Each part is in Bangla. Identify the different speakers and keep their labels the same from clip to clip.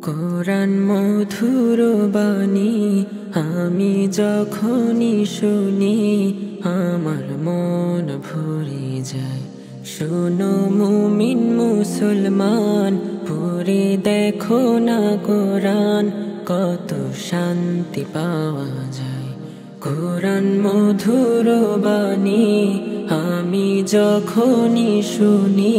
Speaker 1: কোরআন মধুর বাণী আমি যখনই শুনি আমার মন ভরে যায়। শোনো মুমিন মুসলমান, পড়ে দেখো না কোরআন, কত শান্তি পাওয়া যায়। কোরআন মধুর বাণী আমি যখনই শুনি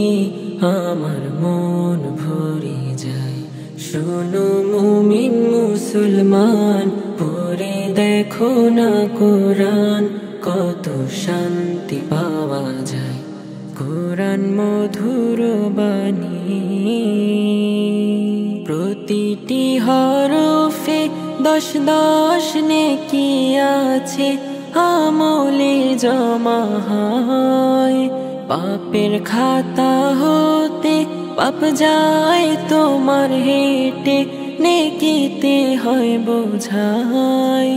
Speaker 1: আমার মন ভরে যায়। শোনো মুমিন মুসলমান, পড়ে দেখো না কোরআন, কত শান্তি পাওয়া যায়। কোরআন মধুর বাণী প্রতিটি হরফে 10 নেকি আছে, আমলে জমা হয়। পাপের খাতা হতে পাপ যায় তোমার হেঁটে, নেকিতে হয় বোঝাই।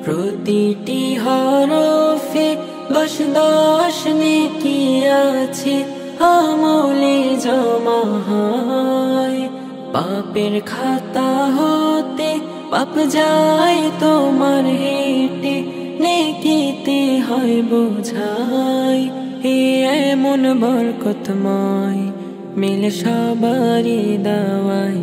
Speaker 1: প্রতিটি হরফে 10 নেকি আছে, আমলে জমা হয়। পাপের খাতা হতে পাপ যায় তোমার হেঁটে, নেকিতে হয় বোঝাই। এমন বরকতময় মিলে সবারই দাওয়ায়।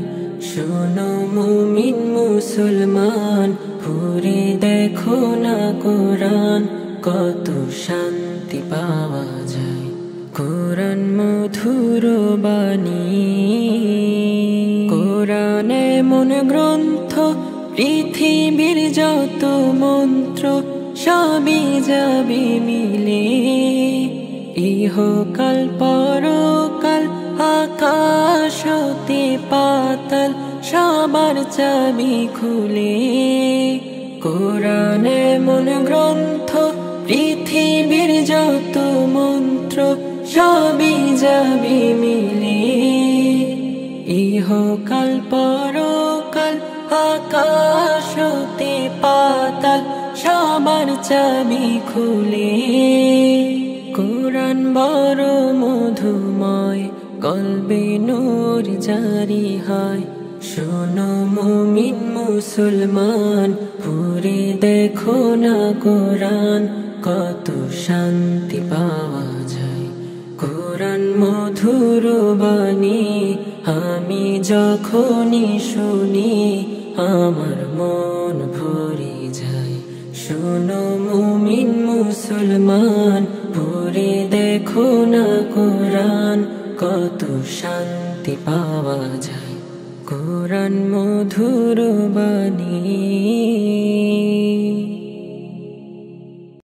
Speaker 1: শোনো মুমিন মুসলমান, পড়ে দেখো না কোরআন, কত শান্তি পাওয়া যায়। কোরআন মধুর বাণী কোরআন এমন গ্রন্থ, পৃথিবীর যত মন্ত্র সবই যাবে মিলে। ইহকাল পরকাল আকাশ হতে পাতাল, সবার চাবি খুলে। কোরআন এমন গ্রন্থ, পৃথিবীর যত মন্ত্র সবই যাবে মিলে। ইহকাল পরকাল আকাশ হতে পাতাল, সবার চাবি খুলে। কোরআন বড় মধুময়, কলবে নূর জারি হয়। শোনো মুমিন মুসলমান, পড়ে দেখো না কোরআন, কত শান্তি পাওয়া যায়। কোরআন মধুর বাণী আমি যখনই শুনি আমার মন ভরে যায়। শোনো মুমিন মুসলমান, পড়ে দেখো না কোরআন, কত শান্তি পাওয়া যায়। কোরআন মধুর বাণী।